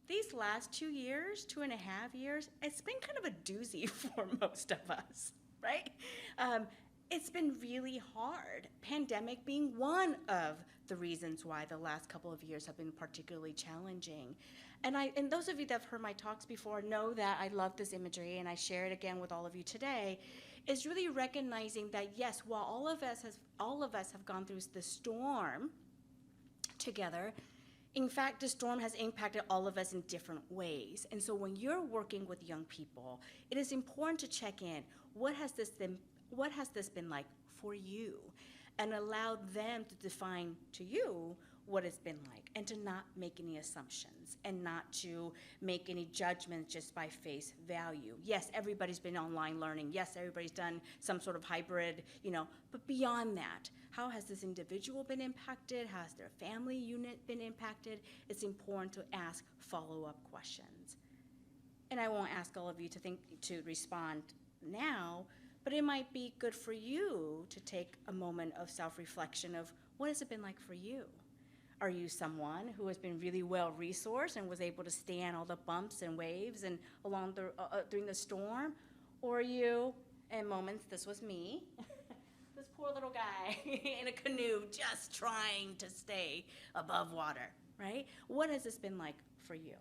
these last 2 years, 2.5 years, it's been kind of a doozy for most of us, right? It's been really hard. Pandemic being one of the reasons why the last couple of years have been particularly challenging. And those of you that have heard my talks before know that I love this imagery, and I share it again with all of you today, is really recognizing that yes, while all of us have gone through the storm together, in fact, the storm has impacted all of us in different ways. And so when you're working with young people, it is important to check in. What has this been like for you? And allow them to define to you what it's been like, and to not make any assumptions and not to make any judgments just by face value. Yes, everybody's been online learning. Yes, everybody's done some sort of hybrid, but beyond that, how has this individual been impacted? How has their family unit been impacted? It's important to ask follow-up questions. And I won't ask all of you to respond now, but it might be good for you to take a moment of self-reflection of what has it been like for you? Are you someone who has been really well-resourced and was able to stand all the bumps and waves and during the storm? Or are you, in moments, this was me, this poor little guy in a canoe just trying to stay above water, right? What has this been like for you?